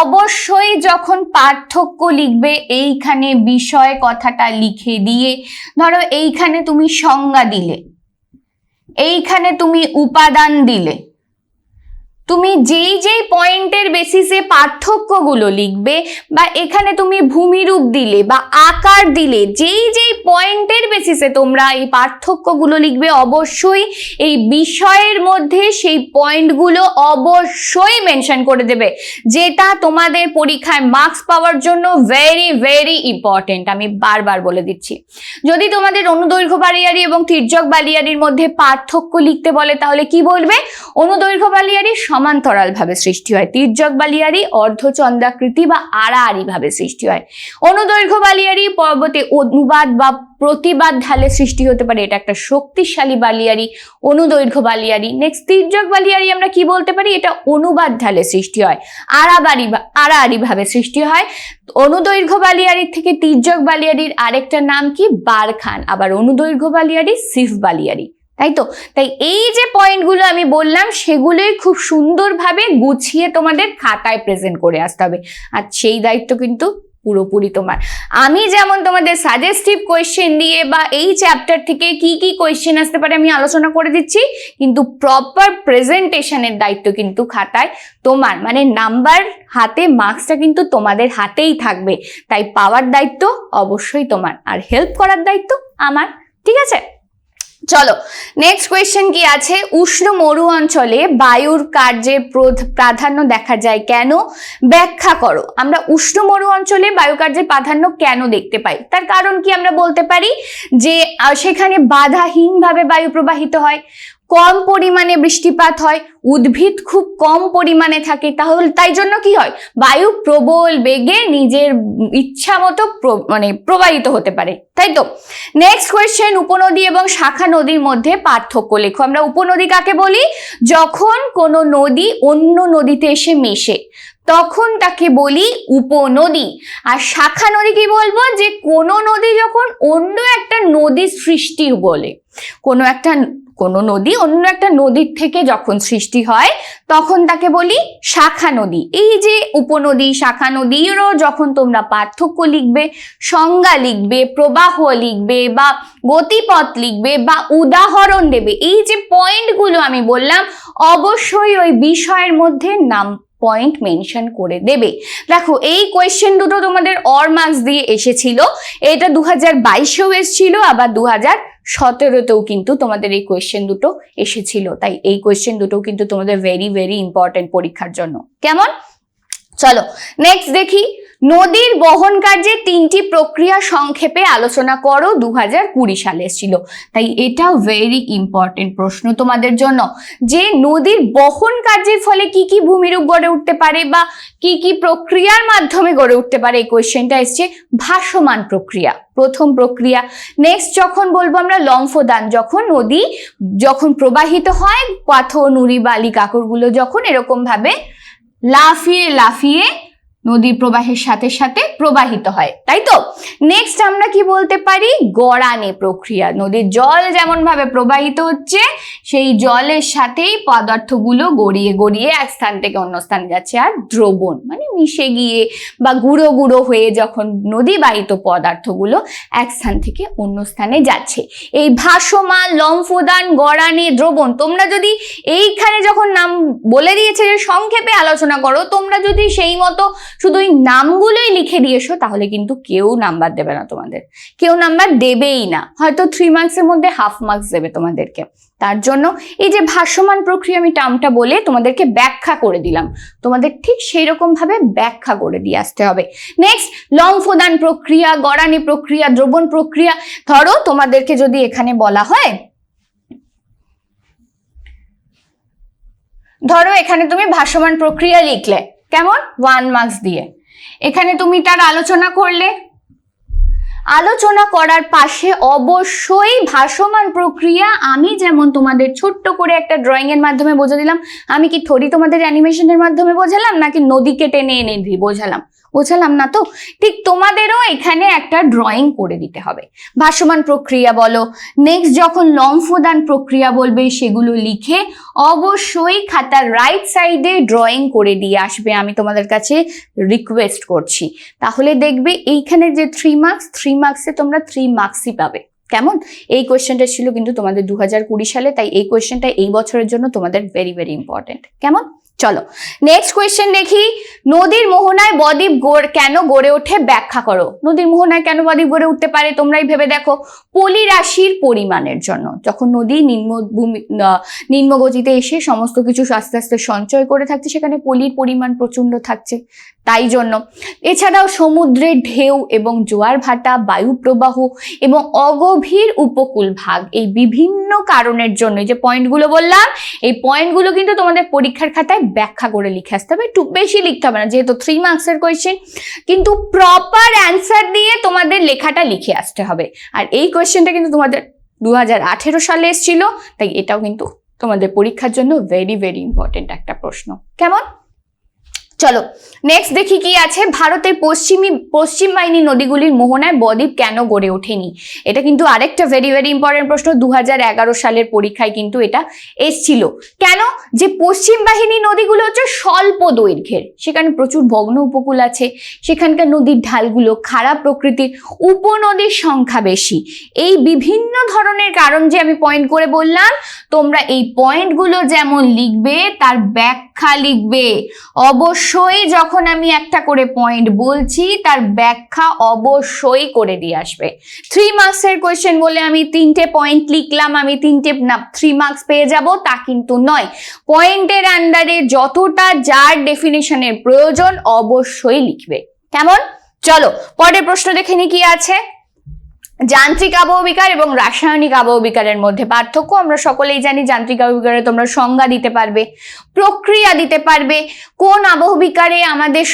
S1: অবশ্যই যখন পার্থক্য লিখবে এইখানে বিষয় কথাটা লিখে দিয়ে, ধরো এইখানে তুমি সংজ্ঞা দিলে, এইখানে তুমি উপাদান দিলে, তুমি যেই যেই পয়েন্টের বেসিসে পার্থক্যগুলো লিখবে বা এখানে তুমি ভূমিরূপ দিলে বা আকার দিলে, যেই যেই পয়েন্টের বেসিসে তোমরা এই পার্থক্যগুলো লিখবে, অবশ্যই এই বিষয়ের মধ্যে সেই পয়েন্টগুলো অবশ্যই মেনশন করে দেবে, যেটা তোমাদের পরীক্ষায় মার্কস পাওয়ার জন্য ভেরি ভেরি ইম্পর্টেন্ট। আমি বারবার বলে দিচ্ছি, যদি তোমাদের অনুদৈর্ঘ্য বালিয়াড়ি এবং তির্যক বালিয়াড়ির মধ্যে পার্থক্য লিখতে বলে তাহলে কি বলবে, অনুদৈর্ঘ্য বালিয়াড়ি সমান্তরাল ভাবে সৃষ্টি হয়, তির্যক বালিয়াড়ি অর্ধচন্দ্রাকৃতি বা আড়াআড়ি ভাবে সৃষ্টি হয়। অনুদৈর্ঘ্য বালিয়াড়ি পর্বতে অনুবাদ বা প্রতিবাদ ঢালে সৃষ্টি হতে পারে, এটা একটা শক্তিশালী বালিয়াড়ি অনুদৈর্ঘ্য বালিয়াড়ি। নেক্সট তির্যক বালিয়াড়ি আমরা কি বলতে পারি, এটা অনুবাদ ঢালে সৃষ্টি হয়, আড়াআড়ি ভাবে সৃষ্টি হয়। অনুদৈর্ঘ্য বালিয়াড়ির থেকে তির্যক বালিয়াড়ির আরেকটা নাম কি, বারখান, আবার অনুদৈর্ঘ্য বালিয়াড়ি সিফ বালিয়াড়ি, তাই তো? তাই এই যে পয়েন্টগুলো আমি বললাম সেগুলোই খুব সুন্দরভাবে গুছিয়ে তোমাদের খাতায় প্রেজেন্ট করে আসতে হবে, আর সেই দায়িত্ব কিন্তু পুরোপুরি তোমার। আমি যেমন তোমাদের সাজেস্টিভ কোয়েশ্চেন দিয়ে বা এই চ্যাপ্টার থেকে কি কি কোয়েশ্চেন আসতে পারে আমি আলোচনা করে দিচ্ছি, কিন্তু প্রপার প্রেজেন্টেশনের দায়িত্ব কিন্তু খাতায় তোমার, মানে নাম্বার হাতে, মার্কসটা কিন্তু তোমাদের হাতেই থাকবে, তাই পাওয়ার দায়িত্ব অবশ্যই তোমার আর হেল্প করার দায়িত্ব আমার, ঠিক আছে? চলো নেক্সট কোয়েশ্চেন কি আছে, উষ্ণ মরু অঞ্চলে বায়ুর কার্যের প্রাধান্য দেখা যায় কেন, ব্যাখ্যা করো। আমরা উষ্ণ মরু অঞ্চলে বায়ু কার্যের প্রাধান্য কেন দেখতে পাই, তার কারণ কি আমরা বলতে পারি যে সেখানে বাধাহীনভাবে বায়ু প্রবাহিত হয়, কম পরিমাণে বৃষ্টিপাত হয়, উদ্ভিদ খুব কম পরিমাণে থাকে, তাহলে তাই জন্য কি হয়, বায়ু প্রবল বেগে নিজের ইচ্ছা মতো প্রবাহিত হতে পারে, তাই তো? নেক্সট কোয়েশ্চেন, উপনদী এবং শাখা নদীর মধ্যে পার্থক্য লেখো। আমরা উপনদী কাকে বলি, যখন কোনো নদী অন্য নদীতে এসে মেশে তখন তাকে বলি উপনদী। আর শাখা নদী কি বলবো, যে কোনো নদী যখন অন্য একটা নদীর সৃষ্টি বলে, কোনো নদী অন্য একটা নদীর থেকে যখন সৃষ্টি হয় তখন তাকে বলি শাখা নদী। এই যে উপনদী শাখা নদীরও যখন তোমরা পার্থক্য লিখবে, সংজ্ঞা লিখবে, প্রবাহ লিখবে বা গতিপথ লিখবে বা উদাহরণ দেবে, এই যে পয়েন্টগুলো আমি বললাম অবশ্যই ওই বিষয়ের মধ্যে নাম পয়েন্ট মেনশন করে দেবে। দেখো এই কোয়েশ্চেন দুটো তোমাদের অর মার্কস দিয়ে এসেছিল, এটা 2022-এও এসেছিল, আবার 2017-তেও কিন্তু তোমাদের এই কোয়েশ্চেন দুটো এসেছিল, তাই এই কোয়েশ্চেন দুটো কিন্তু তোমাদের ভেরি ভেরি ইম্পর্টেন্ট পরীক্ষার জন্য। কেমন? চলো নেক্সট দেখি, নদীর বহন কার্যে 3টি প্রক্রিয়া সংক্ষেপে আলোচনা করো, 2020 সালে এসেছিল। তাই এটা ভেরি ইম্পর্টেন্ট প্রশ্ন তোমাদের জন্য, যে নদীর বহন কার্যের ফলে কি কি ভূমিরূপ গড়ে উঠতে পারে বা কি কি প্রক্রিয়ার মাধ্যমে গড়ে উঠতে পারে। এই কোয়েশ্চেনটা এসছে ভাসমান প্রক্রিয়া, প্রথম প্রক্রিয়া। নেক্সট যখন বলবো আমরা লম্ফদান, যখন প্রবাহিত হয়, পাথর নুড়ি বালি কাকরগুলো যখন এরকম ভাবে লাফিয়ে লাফিয়ে নদীর প্রবাহের সাথে সাথে প্রবাহিত হয়, তাই তো। নেক্সট আমরা কি বলতে পারি, গড়ানে প্রক্রিয়া। নদীর জল যেমন ভাবে প্রবাহিত হচ্ছে, সেই জলের সাথেই পদার্থগুলো গড়িয়ে গড়িয়ে এক স্থান থেকে অন্য স্থানে যাচ্ছে। আর দ্রবণ মানে মিশে গিয়ে বা গুঁড়ো গুঁড়ো হয়ে যখন নদীবাহিত পদার্থগুলো এক স্থান থেকে অন্য স্থানে যাচ্ছে। এই ভাসমান, লম্ফদান, গড়ানে, দ্রবণ, তোমরা যদি এইখানে যখন নাম বলে দিয়েছে যে সংক্ষেপে আলোচনা করো, তোমরা যদি সেই মতো শুধু এই নামগুলোই লিখে দিয়েছো, তাহলে কিন্তু কেউ নাম্বার দেবে না তোমাদের, কেউ নাম্বার দেবেই না, হয়তো 3 মার্কসের মধ্যে হাফ মার্কস দেবে তোমাদেরকে। তার জন্য এই যে ভাসমান প্রক্রিয়া আমি টার্মটা বলে তোমাদেরকে ব্যাখ্যা করে দিলাম, তোমাদের ঠিক সেই রকম ভাবে ব্যাখ্যা করে দিয়ে আসতে হবে। নেক্সট লম্ফদান প্রক্রিয়া, গড়ানি প্রক্রিয়া, দ্রবণ প্রক্রিয়া। ধরো তোমাদেরকে যদি এখানে বলা হয়, ধরো এখানে তুমি ভাসমান প্রক্রিয়া লিখলে, কেমন 1 মার্কস দিয়ে, এখানে তুমি তার আলোচনা করলে, আলোচনা করার পাশে অবশ্যই ভাসমান প্রক্রিয়া আমি যেমন তোমাদের ছোট্ট করে একটা ড্রয়িং এর মাধ্যমে বোঝা দিলাম, আমি কি থোড়ি তোমাদের অ্যানিমেশনের মাধ্যমে বোঝালাম নাকি নদীকে টেনে এনে বোঝালাম না তো। ঠিক তোমাদেরও এখানে একটা ড্রয়িং করে দিতে হবে, ভাসমান প্রক্রিয়া বলো। নেক্সট যখন লম্ফদান প্রক্রিয়া বলবে, সেগুলো লিখে অবশ্যই খাতার রাইট সাইডে ড্রয়িং করে দিয়ে আসবে, আমি তোমাদের কাছে রিকোয়েস্ট করছি। তাহলে দেখবে এইখানে যে 3 মার্কসে তোমরা 3 মার্কসই পাবে। কেমন, এই কোয়েশ্চেনটা ছিল কিন্তু তোমাদের 2020 সালে, তাই এই কোয়েশ্চেনটা এই বছরের জন্য তোমাদের ভেরি ভেরি ইম্পর্টেন্ট। কেমন, চলো নেক্সট কোয়েশ্চেন দেখি। নদীর মোহনায় বদ্বীপ কেন গড়ে ওঠে ব্যাখ্যা করো। নদীর মোহনায় কেন বদ্বীপ গড়ে উঠতে পারে তোমরাই ভেবে দেখো। পলি রাশির পরিমাণের জন্য, যখন নদী নিম্ন গতিতে এসে সমস্ত কিছু আস্তে আস্তে সঞ্চয় করে থাকছে, সেখানে পলির পরিমাণ প্রচন্ড থাকছে, তাই জন্য। এছাড়াও সমুদ্রের ঢেউ এবং জোয়ার ভাটা, বায়ু প্রবাহ এবং অগভীর উপকূল ভাগ, এই বিভিন্ন কারণের জন্য যে পয়েন্টগুলো বললাম, এই পয়েন্টগুলো কিন্তু তোমাদের পরীক্ষার খাতায় ব্যাখ্যা করে লিখে আসতে হবে। একটু বেশি লিখতে হবে না, যেহেতু 3 মার্কসের কোয়েশ্চেন, কিন্তু প্রপার অ্যান্সার দিয়ে তোমাদের লেখাটা লিখে আসতে হবে। আর এই কোয়েশ্চেনটা কিন্তু তোমাদের 2018 সালে এসেছিল, তাই এটাও কিন্তু তোমাদের পরীক্ষার জন্য ভেরি ভেরি ইম্পর্টেন্ট একটা প্রশ্ন। কেমন, চলো নেক্সট দেখি কি আছে। ভারতের পশ্চিম বাহিনী নদীগুলির মোহনায় বদ্বীপ কেন গড়ে ওঠেনি। এটা কিন্তু আরেকটা ভেরি ভেরি ইম্পর্টেন্ট প্রশ্ন, 2011 সালের পরীক্ষায় কিন্তু এটা এসছিল। কেন, যে পশ্চিম বাহিনী নদীগুলো হচ্ছে স্বল্প দৈর্ঘ্যের, সেখানে প্রচুর ভগ্ন উপকূল আছে, সেখানকার নদীর ঢালগুলো খারাপ প্রকৃতির, উপনদীর সংখ্যা বেশি, এই বিভিন্ন ধরনের কারণ যে আমি পয়েন্ট করে বললাম, তোমরা এই পয়েন্টগুলো যেমন লিখবে তার ব্যাখ্যা লিখবে অবশ্যই। যখন আমি একটা করে পয়েন্ট বলছি তার ব্যাখ্যা অবশ্যই করে দিয়ে আসবে। 3 মার্কসের কোয়েশ্চেন বলে আমি 3টে পয়েন্ট লিখলাম, আমি 3 মার্কস পেয়ে যাব তা কিন্তু নয়। পয়েন্টের আন্ডারে যতটা যার ডেফিনেশনের প্রয়োজন অবশ্যই লিখবে। কেমন, চলো পরের প্রশ্ন দেখে নি কি আছে। যান্ত্রিক আবহবিকার এবং রাসায়নিক আবহবিকারের মধ্যে পার্থক্য আমরা সকলেই জানি। যান্ত্রিক আবহবিকারে তোমরা সংজ্ঞা দিতে পারবে, প্রক্রিয়া দিতে পারবে, কোন আবহবিকারে আমাদের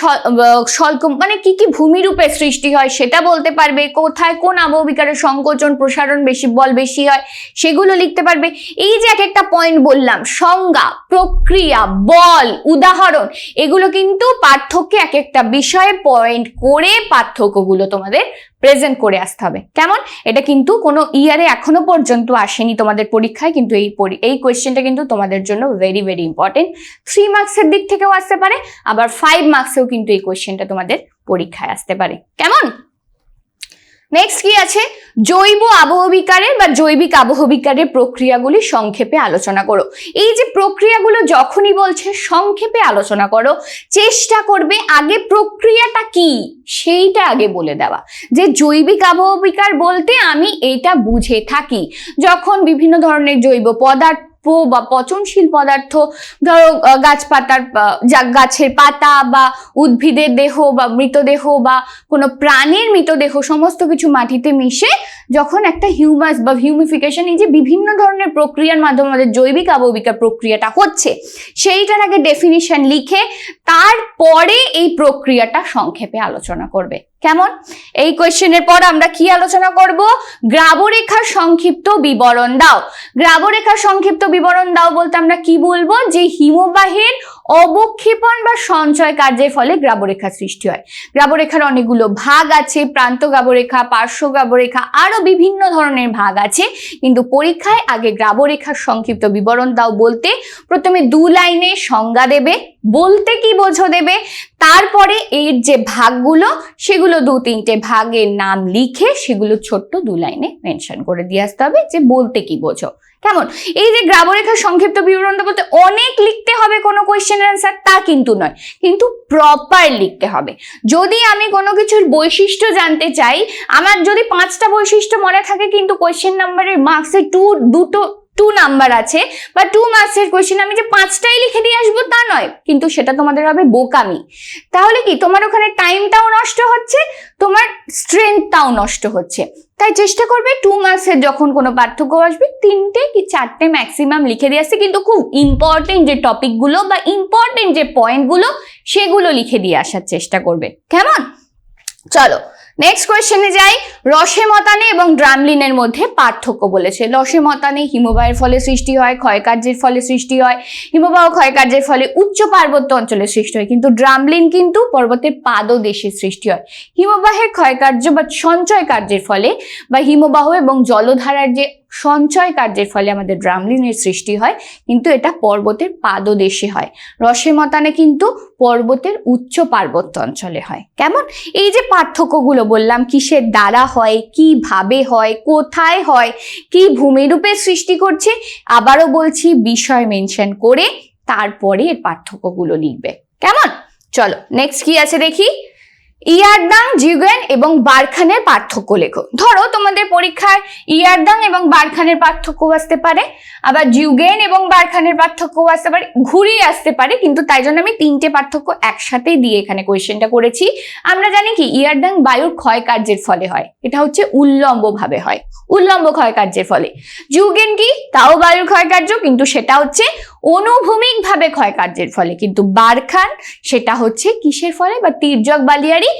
S1: স্বল্প মানে কি কি ভূমিরূপের সৃষ্টি হয় সেটা বলতে পারবে, কোথায় কোন আবহবিকারে সংকোচন প্রসারণ বেশি বল বেশি হয় সেগুলো লিখতে পারবে। এই যে এক একটা পয়েন্ট বললাম, সংজ্ঞা, প্রক্রিয়া, বল, উদাহরণ, এগুলো কিন্তু পার্থক্যে এক একটা বিষয়ে পয়েন্ট করে পার্থক্যগুলো তোমাদের প্রেজেন্ট করে আসতে হবে। কেমন, এটা কিন্তু কোনো ইয়ারে এখনো পর্যন্ত আসেনি তোমাদের পরীক্ষায়, কিন্তু এই কোয়েশ্চেনটা কিন্তু তোমাদের জন্য ভেরি ভেরি ইম্পর্টেন্ট। 3 মার্কসের দিক থেকেও আসতে পারে, আবার 5 মার্কসেও কিন্তু এই কোয়েশ্চেনটা তোমাদের পরীক্ষায় আসতে পারে। কেমন, নেক্সট কি আছে, জৈব আবহবিকারের বা জৈবিক আবহবিকারের প্রক্রিয়াগুলি সংক্ষেপে আলোচনা করো। এই যে প্রক্রিয়াগুলো যখনই বলছে সংক্ষেপে আলোচনা করো, চেষ্টা করবে আগে প্রক্রিয়াটা কি সেইটা আগে বলে দেওয়া। যে জৈবিক আবহবিকার বলতে আমি এইটা বুঝে থাকি, যখন বিভিন্ন ধরনের জৈব বা পচনশীল পদার্থ, ধরো গাছের পাতা বা উদ্ভিদের দেহ বা মৃতদেহ বা কোনো প্রাণীর মৃতদেহ, সমস্ত কিছু মাটিতে মিশে যখন একটা হিউমাস বা হিউমিফিকেশন, এই যে বিভিন্ন ধরনের প্রক্রিয়ার মাধ্যমে আমাদের জৈবিক আবহবিকার প্রক্রিয়াটা হচ্ছে, সেইটার আগে ডেফিনিশন লিখে তারপরে এই প্রক্রিয়াটা সংক্ষেপে আলোচনা করবে। কেমন? এই কোয়েশ্চেনের পর আমরা কি আলোচনা করব? গ্রাবরেখার সংক্ষিপ্ত বিবরণ দাও। গ্রাবরেখার সংক্ষিপ্ত বিবরণ দাও বলতে আমরা কি বলবো? যে হিমবাহের অবক্ষেপণ বা সঞ্চয় কার্যের ফলে গ্রাবরেখা সৃষ্টি হয়। গ্রাবরেখার অনেকগুলো ভাগ আছে, প্রান্ত গ্রাবরেখা, পার্শ্ব গ্রাবরেখা, আরো বিভিন্ন ধরনের ভাগ আছে, কিন্তু পরীক্ষায় আগে গ্রাবরেখার সংক্ষিপ্ত বিবরণ দাও বলতে প্রথমে 2 লাইনে সংজ্ঞা দেবে, বলতে কি বোঝো দেবে, তারপরে এর যে ভাগগুলো সেগুলো 2-3টে ভাগের নাম লিখে সেগুলো ছোট্ট 2 লাইনে মেনশন করে দিয়ে আসতে হবে যে বলতে কি বোঝো। কেমন? এই যে গ্রাবরেখার সংক্ষিপ্ত বিবরণ বলতে অনেক লিখতে হবে কোনো কোয়েশ্চেনের অ্যান্সার তা কিন্তু নয়, কিন্তু প্রপার লিখতে হবে। যদি আমি কোনো কিছুর বৈশিষ্ট্য জানতে চাই, আমার যদি 5টা বৈশিষ্ট্য মনে থাকে কিন্তু কোয়েশ্চেন নাম্বারের মার্কসে 2 নাম্বার আছে বা 2 মার্কসের কোয়েশ্চেন, আমি যে 5টাই লিখে দিয়ে আসবো তা নয়, কিন্তু সেটা তোমাদের হবে বোকামি। তাহলে কি তোমার ওখানে টাইমটাও নষ্ট হচ্ছে, তোমার স্ট্রেংথটাও নষ্ট হচ্ছে। তাই চেষ্টা করবে 2 মার্কসের যখন কোনো পার্থক্য আসবে 3টে কি 4টে ম্যাক্সিমাম লিখে দিয়ে আসছে, কিন্তু খুব ইম্পর্টেন্ট যে টপিকগুলো বা ইম্পর্টেন্ট যে পয়েন্টগুলো সেগুলো লিখে দিয়ে আসার চেষ্টা করবে। কেমন? চলো নেক্সট কোয়েশ্চেনে যাই। রসে মতানে এবং ড্রামলিনের মধ্যে পার্থক্য বলেছে। রসে মতানে হিমবাহের ফলে সৃষ্টি হয়, ক্ষয়কার্যের ফলে সৃষ্টি হয়। হিমবাহ ক্ষয়কার্যের ফলে উচ্চ পার্বত্য অঞ্চলে সৃষ্টি হয়, কিন্তু ড্রামলিন কিন্তু পর্বতের পাদদেশে সৃষ্টি হয়। হিমবাহের ক্ষয়কার্য বা সঞ্চয় কার্যের ফলে বা হিমবাহ এবং জলধারার যে সঞ্চয় কার্যের ফলে আমাদের ড্রামলিনের সৃষ্টি হয়, কিন্তু এটা পর্বতের পাদদেশে হয়। রসে মতানে কিন্তু পর্বতের উচ্চ পার্বত্য অঞ্চলে হয়। কেমন? এই যে পার্থক্যগুলো বললাম, কিসের দ্বারা হয়, কিভাবে হয়, কোথায় হয়, কি ভূমিরূপে সৃষ্টি করছে, আবারও বলছি বিষয় মেনশন করে তারপরে এর পার্থক্যগুলো লিখবে। কেমন? চলো নেক্সট কি আছে দেখি। ইয়ারদাং, জিউগেন এবং বারখানের পার্থক্য লেখো। ধরো তোমাদের পরীক্ষায় ইয়ারদাং এবং বারখানের পার্থক্য আসতে পারে, আবার জিউগেন এবং বারখানের পার্থক্য আসতে পারে, ঘুরিয়ে আসতে পারে, কিন্তু তাই জন্য আমি 3টে পার্থক্য একসাথে দিয়ে এখানে কোয়েশ্চেনটা করেছি। আমরা জানি কি ইয়ারদাং বায়ুর ক্ষয়কার্যের ফলে হয়, এটা হচ্ছে উল্লম্ব ভাবে হয়, উল্লম্ব ক্ষয়কার্যের ফলে। জিউগেন কি? তাও বায়ুর ক্ষয়কার্য, কিন্তু সেটা হচ্ছে অনুভূমিক ভাবে ক্ষয়কার্যের ফলে। কিন্তু বারখান সেটা হচ্ছে কিসের ফলে? বা তির্যক বালিয়ারি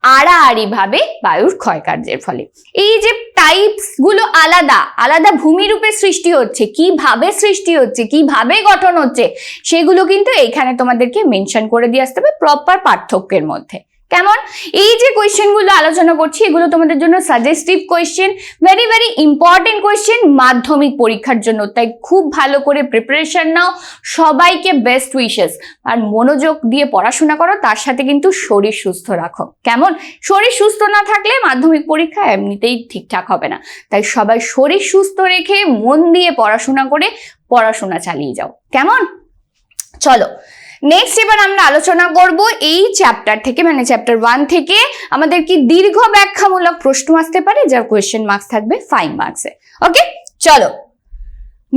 S1: আড়াআড়ি ভাবে বায়ুর ক্ষয়কার্যের ফলে। এই যে টাইপস গুলো আলাদা আলাদা ভূমিরূপে সৃষ্টি হচ্ছে, কিভাবে সৃষ্টি হচ্ছে, কিভাবে গঠন হচ্ছে, সেগুলো কিন্তু এখানে তোমাদেরকে মেনশন করে দিয়ে আসতে হবে প্রপার পার্থক্যের মধ্যে। কেমন? এই যে কোয়েশ্চেনগুলো আলোচনা করছি এগুলো তোমাদের জন্য suggestive question, very very important question মাধ্যমিক পরীক্ষার জন্য। তাই খুব ভালো করে প্রিপারেশন নাও। সবাইকে বেস্ট উইশেস, আর মনোযোগ দিয়ে পড়াশোনা করো, তার সাথে কিন্তু শরীর সুস্থ রাখো। কেমন? শরীর সুস্থ না থাকলে মাধ্যমিক পরীক্ষা এমনিতেই ঠিকঠাক হবে না। তাই সবাই শরীর সুস্থ রেখে মন দিয়ে পড়াশোনা করে পড়াশোনা চালিয়ে যাও। কেমন? চলো নেক্সট এবার আমরা আলোচনা করব এই চ্যাপ্টার থেকে, মানে চ্যাপ্টার 1 থেকে আমাদের কি দীর্ঘ ব্যাখ্যামূলক প্রশ্ন আসতে পারে, যার কোয়েশ্চেন মার্কস থাকবে 5 মার্কসে। ওকে, চলো।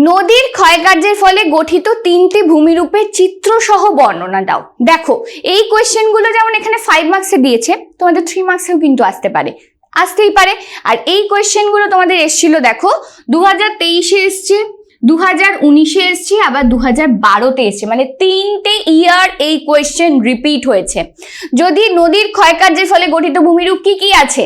S1: নদীর ক্ষয়কার্যের ফলে গঠিত 3টি ভূমিরূপের চিত্র সহ বর্ণনা দাও। দেখো এই কোয়েশ্চেনগুলো যেমন এখানে 5 মার্কসে দিয়েছে, তোমাদের 3 মার্কসেও কিন্তু আসতে পারে, আসতেই পারে। আর এই কোয়েশ্চেনগুলো তোমাদের এসেছিল, দেখো 2023-এ এসছে, 2019-এ এসছে, আবার 2012-তে এসছে, মানে 3টে ইয়ার এই কোয়েশ্চেন রিপিট হয়েছে। যদি নদীর ক্ষয়কার্যের ফলে গঠিত ভূমিরূপ কি কি আছে?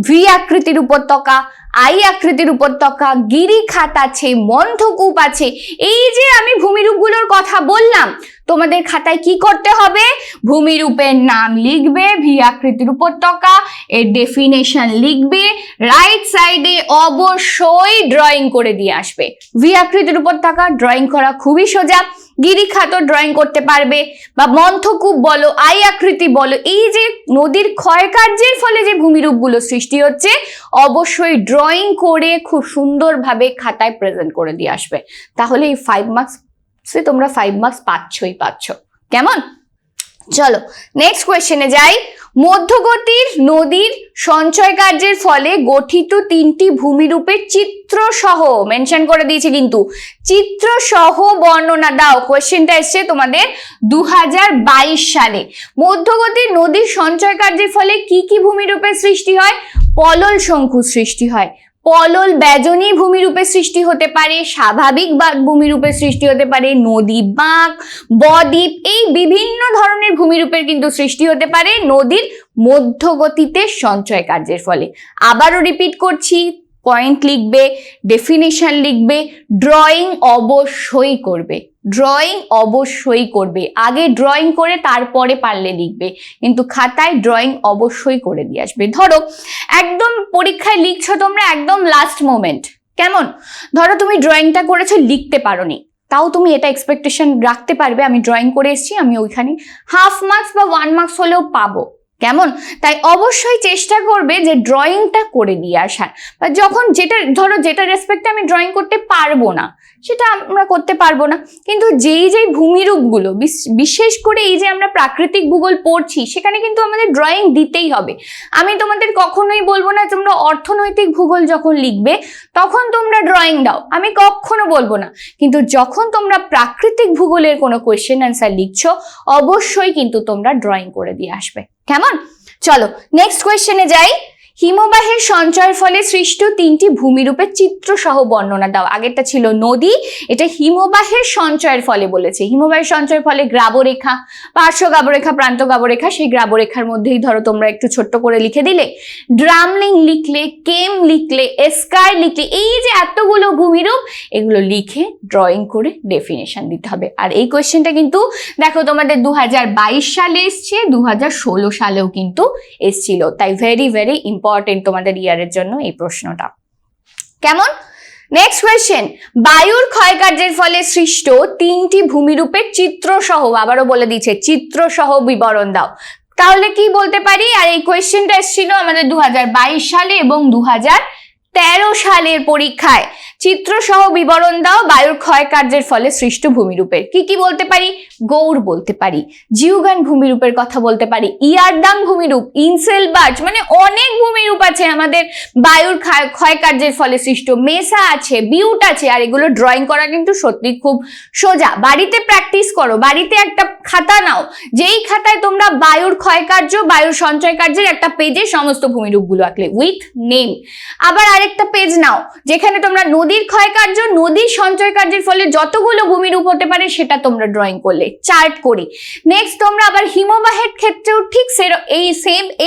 S1: ভি আকৃতির উপত্যকা, আই আকৃতির উপত্যকা, গিরিখাত আছে, মন্থকূপ আছে। এই যে আমি ভূমিরূপগুলোর কথা বললাম, তোমাদের খাতায় কি করতে হবে? ভূমিরূপের নাম লিখবে, ভি আকৃতির উপত্যকা, এর ডেফিনেশন লিখবে, রাইট সাইডে অবশ্যই ড্রয়িং করে দিয়ে আসবে। ভি আকৃতির উপত্যকা ড্রয়িং করা খুবই সোজা, গিরিখাত ড্রয়িং করতে পারবে, বা মন্থকূপ বলো, আই আকৃতি বলো। এই যে নদীর ক্ষয়কার্যের ফলে যে ভূমিরূপগুলো সৃষ্টি হচ্ছে অবশ্যই ড্রয়িং করে খুব সুন্দরভাবে খাতায় প্রেজেন্ট করে দিয়ে আসবে। তাহলে এই 5 মার্কস তোমরা 5 মার্কস পাচ্ছই পাচ্ছ। কেমন? চলো নেক্সট কোয়েশ্চেনে যাই। মধ্যগতির নদীর সঞ্চয় কার্যের ফলে গঠিত তিনটি ভূমিরূপের চিত্র সহ মেনশন করে দিয়েছে, কিন্তু চিত্র সহ বর্ণনা দাও। কোয়েশ্চেনটা এসছে তোমাদের 2022 সালে। মধ্যগতির নদীর সঞ্চয় কার্যের ফলে কি কি ভূমিরূপের সৃষ্টি হয়? পলল শঙ্কু সৃষ্টি হয়, পলল ব্যজনী ভূমিরূপে সৃষ্টি হতে পারে, স্বাভাবিক ভূমিরূপে সৃষ্টি হতে পারে, নদী বাঁক, বদ্বীপ, এই বিভিন্ন ধরনের ভূমিরূপের কিন্তু সৃষ্টি হতে পারে নদীর মধ্যগতিতে সঞ্চয় কার্যের ফলে। আবারও রিপিট করছি, পয়েন্ট লিখবে, ডেফিনেশন লিখবে, ড্রয়িং অবশ্যই করবে, ড্রয়িং অবশ্যই করবে। আগে ড্রয়িং করে তারপরে পারলে লিখবে, কিন্তু খাতায় ড্রয়িং অবশ্যই করে দিয়ে আসবে। ধরো একদম পরীক্ষায় লিখছো তোমরা একদম লাস্ট মোমেন্ট, কেমন? ধরো তুমি ড্রয়িংটা করেছো, লিখতে পারোনি, তাও তুমি এটা এক্সপেকটেশন রাখতে পারবে আমি ড্রয়িং করে এসেছি, আমি ওইখানে হাফ মার্কস বা 1 মার্কস হলেও পাবো, কেমন? তাই অবশ্যই চেষ্টা করবে যে ড্রয়িংটা করে দিয়ে আসার। বা যখন যেটা ধরো যেটা রেসপেক্টে আমি ড্রয়িং করতে পারবো না সেটা আমরা করতে পারবো না, কিন্তু যেই ভূমিরূপগুলো বিশেষ করে এই যে আমরা প্রাকৃতিক ভূগোল পড়ছি সেখানে কিন্তু আমাদের ড্রয়িং দিতেই হবে। আমি তোমাদের কখনোই বলবো না তোমরা অর্থনৈতিক ভূগোল যখন লিখবে তখন তোমরা ড্রয়িং দাও, আমি কখনো বলবো না, কিন্তু যখন তোমরা প্রাকৃতিক ভূগোলের কোনো কোয়েশ্চেন অ্যান্সার লিখছো অবশ্যই কিন্তু তোমরা ড্রয়িং করে দিয়ে আসবে, কেমন? চলো নেক্সট কোয়েশ্চেনে যাই। হিমবাহের সঞ্চয়ের ফলে সৃষ্ট তিনটি ভূমিরূপের চিত্র সহ বর্ণনা দাও। আগেরটা ছিল নদী, এটা হিমবাহের সঞ্চয়ের ফলে বলেছে। হিমবাহের সঞ্চয়ের ফলে গ্রাবরেখা, পার্শ্ব গ্রাবরেখা, প্রান্ত গ্রাবরেখা, সেই গ্রাবরেখার মধ্যেই ধরো তোমরা একটু ছোট্ট করে লিখে দিলে, ড্রামলিং লিখলে, কেম লিখলে, এস্কার লিখলে, এই যে এতগুলো ভূমিরূপ এগুলো লিখে ড্রয়িং করে ডেফিনেশন দিতে হবে। আর এই কোয়েশ্চেনটা কিন্তু দেখো তোমাদের 2022 সালে এসছে, 2016 সালেও কিন্তু এসছিল, তাই ভেরি ভেরি ইম্পর্টেন্ট তোমাদের ইয়ারের জন্য এই প্রশ্নটা, কেমন? নেক্সট কোয়েশ্চেন, বায়ুর ক্ষয়কার্যের ফলে সৃষ্ট তিনটি ভূমিরূপের চিত্র সহ, আবারও বলে দিচ্ছে চিত্র সহ বিবরণ দাও। তাহলে কি বলতে পারি? আর এই কোয়েশ্চেনটা এসেছিল আমাদের 2022 সালে এবং 2013 সালের পরীক্ষায়। চিত্র সহ বিবরণ দাও বায়ুর ক্ষয় কার্যের ফলে সৃষ্ট ভূমিরূপের। কি কি বলতে পারি? গৌড় বলতে পারি, জিউগান ভূমিরূপের কথা বলতে পারি, ইয়ারদাং ভূমিরূপ, ইনসেলবার্ট, মানে অনেক ভূমিরূপ আছে আমাদের বায়ুর ক্ষয় কার্যের ফলে সৃষ্ট। মেসা আছে, বিউট আছে, আর এগুলো ড্রয়িং করা কিন্তু সত্যি খুব সোজা। বাড়িতে প্র্যাকটিস করো, বাড়িতে একটা খাতা নাও, যেই খাতায় তোমরা বায়ুর ক্ষয় কার্য, বায়ুর সঞ্চয় কার্যের একটা পেজে সমস্ত ভূমিরূপগুলো আঁকলে উইথ নেম। আবার আরেকটা পেজ নাও যেখানে তোমরা নদীর ক্ষয় কার্য, নদীর সঞ্চয় কার্যের ফলে যতগুলো ভূমিরূপ হতে পারে সেটা তোমরা ড্রয়িং করলে চার্ট করে। নেক্সট তোমরা আবার হিমবাহের ক্ষেত্রেও ঠিক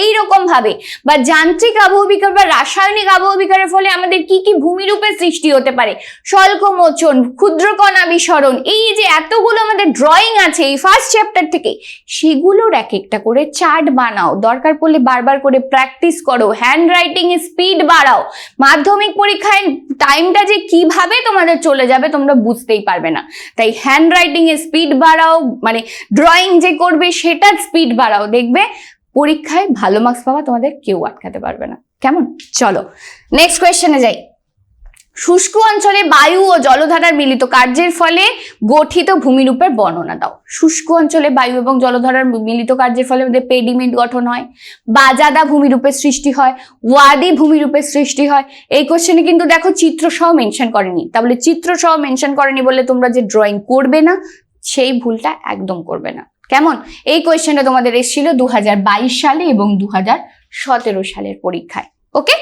S1: এইরকম ভাবে, বা যান্ত্রিক আবহবিকার বা রাসায়নিক আবহবিকারের ফলে আমাদের কি কি ভূমিরূপের সৃষ্টি হতে পারে, স্বল্পমোচন, ক্ষুদ্রকণা বিসরণ, এই যে এতগুলো আমাদের ড্রয়িং আছে এই ফার্স্ট চ্যাপ্টার থেকে, সেগুলোর এক একটা করে চার্ট বানাও। দরকার পড়লে বারবার করে প্র্যাকটিস করো, হ্যান্ড রাইটিং এর স্পিড বাড়াও। মাধ্যমিক পরীক্ষায় টাইমটা যে কিভাবে তোমাদের চলে যাবে তোমরা বুঝতেই পারবে না, তাই হ্যান্ড রাইটিং এর স্পিড বাড়াও, মানে ড্রয়িং যে করবে সেটার স্পিড বাড়াও, দেখবে পরীক্ষায় ভালো মার্কস পাওয়া তোমাদের কেউ আটকাতে পারবে না, কেমন? চলো নেক্সট কোয়েশ্চেনে যাই। শুষ্ক অঞ্চলে বায়ু ও জলধারার মিলিত কার্যের ফলে গঠিত ভূমিরূপের বর্ণনা দাও। শুষ্ক অঞ্চলে বায়ু এবং জলধারার মিলিত কার্যের ফলে আমাদের পেডিমেন্ট গঠন হয়, বাজাদা ভূমিরূপের সৃষ্টি হয়, ওয়াদি ভূমিরূপের সৃষ্টি হয়। এই কোশ্চেনে কিন্তু দেখো চিত্র সহ মেনশন করেনি, তাহলে চিত্র সহ মেনশন করেনি বলে তোমরা যে ড্রয়িং করবে না সেই ভুলটা একদম করবে না, কেমন? এই কোয়েশ্চেনটা তোমাদের এসেছিল 2022 সালে এবং 2017 সালের পরীক্ষায়। ওকে,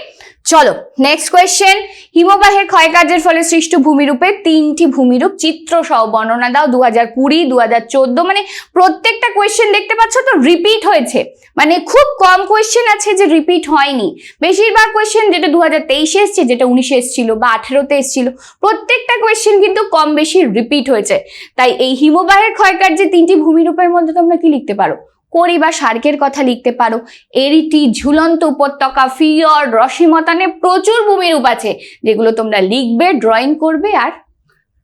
S1: চলো নেক্সট কোয়েশ্চেন। হিমবাহের ক্ষয়কার্যের ফলে সৃষ্ট ভূমিরূপের তিনটি ভূমিরূপ চিত্র সহ বর্ণনা দাও। 2020, 2014, মানে প্রত্যেকটা কোয়েশ্চেন দেখতে পাচ্ছ তো রিপিট হয়েছে, মানে খুব কম কোয়েশ্চেন আছে যে রিপিট হয়নি। বেশিরভাগ কোয়েশ্চেন যেটা 2023 এসছে, যেটা 19 এসছিল বা 18তে এসছিল, প্রত্যেকটা কোয়েশ্চেন কিন্তু কম বেশি রিপিট হয়েছে। তাই এই হিমবাহের ক্ষয়কার্যের তিনটি ভূমিরূপের মধ্যে তোমরা কি লিখতে পারো? করি বা সার্কের কথা লিখতে পারো, এরিটি, ঝুলন্ত উপত্যকা, ফিয়র্ড, রসিমতানে প্রচুর ভূমিরূপ আছে যেগুলো তোমরা লিখবে, ড্রয়িং করবে আর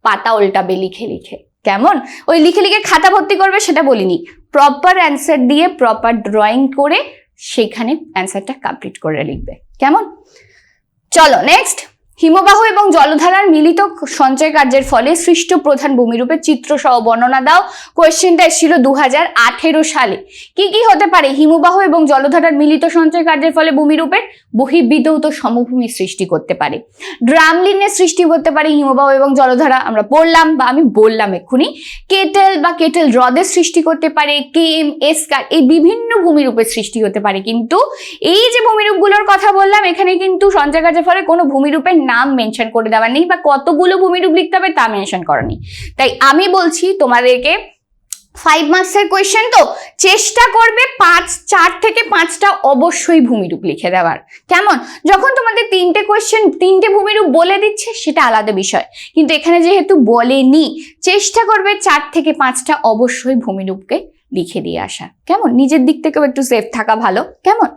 S1: পাতা উল্টাবে লিখে লিখে, কেমন? ওই লিখে লিখে খাতা ভর্তি করবে সেটা বলিনি, প্রপার অ্যান্সার দিয়ে প্রপার ড্রয়িং করে সেখানে অ্যান্সারটা কমপ্লিট করে লিখবে, কেমন? চলো নেক্সট। হিমবাহ এবং জলধারার মিলিত সঞ্চয় কার্যের ফলে সৃষ্ট প্রধান ভূমিরূপের চিত্র সহ বর্ণনা দাও। কোয়েশ্চেনটা এসেছিল 2018 সালে। কি কি হতে পারে হিমবাহ এবং জলধারার মিলিত সঞ্চয় কার্যের ফলে ভূমিরূপের? বহির্বিধৌত সমভূমি সৃষ্টি করতে পারে, ড্রামলিনের সৃষ্টি করতে পারে হিমবাহ এবং জলধারা, আমরা পড়লাম বা আমি বললাম এক্ষুনি। কেটেল বা কেটেল হ্রদের সৃষ্টি করতে পারে, কেম, এসকার, এই বিভিন্ন ভূমিরূপের সৃষ্টি হতে পারে। কিন্তু এই যে ভূমিরূপগুলোর কথা বললাম এখানে কিন্তু সঞ্চয় কার্যের ফলে কোনো ভূমিরূপের নাম মেনশন করে দেওয়া নেই বা কতগুলো ভূমিরূপ লিখতে হবে তা মেনশন করা নেই। তাই আমি বলছি তোমাদেরকে 5 মার্কসের কোয়েশ্চেন তো চেষ্টা করবে 4 থেকে 5টা অবশ্যই ভূমিরূপ লিখে দেওয়ার। কেমন? যখন তোমাদের 3টে কোয়েশ্চেন 3টে ভূমিরূপ বলে দিচ্ছে সেটা আলাদা বিষয়, কিন্তু এখানে যেহেতু বলেনি চেষ্টা করবে 4 থেকে 5টা অবশ্যই ভূমিরূপকে লিখে দিয়ে আসা। কেমন? নিজের দিক থেকেও একটু সেফ থাকা ভালো। কেমন?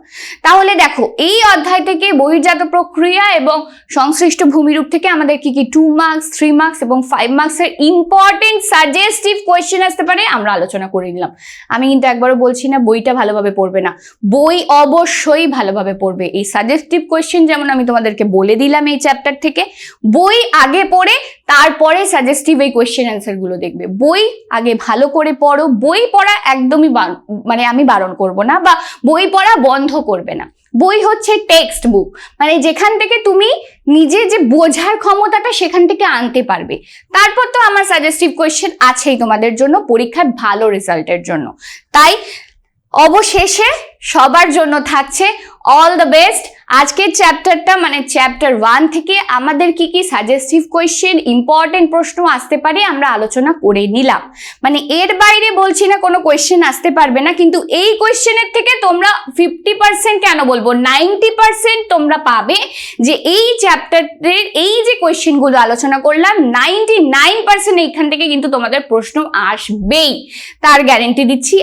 S1: তাহলে দেখো এই অধ্যায় থেকে বহির্জাত প্রক্রিয়া এবং সংশ্লিষ্ট ভূমিরূপ থেকে আমাদের কি কি 2 মার্কস, 3 মার্কস এবং 5 মার্কসের ইম্পর্টেন্ট সাজেস্টিভ কোয়েশ্চেন আসতে পারে আমরা আলোচনা করে নিলাম। আমি কিন্তু একবারও বলছি না বইটা ভালোভাবে পড়বে না, বই অবশ্যই ভালোভাবে পড়বে। এই সাজেস্টিভ কোয়েশ্চেন যেমন আমি তোমাদেরকে বলে দিলাম এই চ্যাপ্টার থেকে, বই আগে পড়ে তারপরে সাজেস্টিভ এই কোয়েশ্চেন অ্যান্সার গুলো দেখবে। বই আগে ভালো করে পড়ো, বই পড়া একদমই মানে আমি বারণ করব না বা বই পড়া বন্ধ করবে না। বই হচ্ছে টেক্সট বুক, মানে যেখান থেকে তুমি নিজে যে বোঝার ক্ষমতাটা সেখান থেকে আনতে পারবে। তারপর তো আমার সাজেস্টিভ কোয়েশ্চেন আছেই তোমাদের জন্য পরীক্ষায় ভালো রেজাল্টের জন্য। তাই অবশেষে সবার জন্য থাকছে অল দ্য বেস্ট। আজকের চ্যাপ্টারটা মানে চ্যাপ্টার 1 থেকে আমাদের কি কি সাজেস্টিভ কোয়েশ্চেন ইম্পর্টেন্ট প্রশ্ন আসতে পারে আমরা আলোচনা করে নিলাম। মানে এর বাইরে বলছি না কোনো কোয়েশ্চেন আসতে পারবে না, কিন্তু এই কোয়েশ্চেনের থেকে তোমরা 50% কেন বলবো 90% তোমরা পাবে যে এই চ্যাপ্টারের এই যে কোয়েশ্চেনগুলো আলোচনা করলাম 99% এইখান থেকে কিন্তু তোমাদের প্রশ্ন আসবেই, তার গ্যারেন্টি দিচ্ছি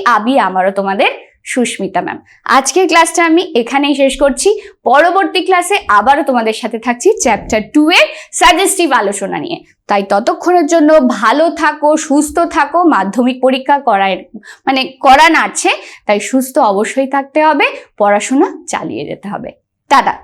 S1: আমারও তোমাদের সুস্মিতা ম্যাম। আজকের ক্লাসটা আমি এখানেই শেষ করছি। পরবর্তী ক্লাসে আবারও তোমাদের সাথে থাকছি চ্যাপ্টার 2 এর সাজেস্টিভ আলোচনা নিয়ে। তাই ততক্ষণের জন্য ভালো থাকো, সুস্থ থাকো। মাধ্যমিক পরীক্ষা করা নাড়ছে, তাই সুস্থ অবশ্যই থাকতে হবে, পড়াশোনা চালিয়ে যেতে হবে। টাটা।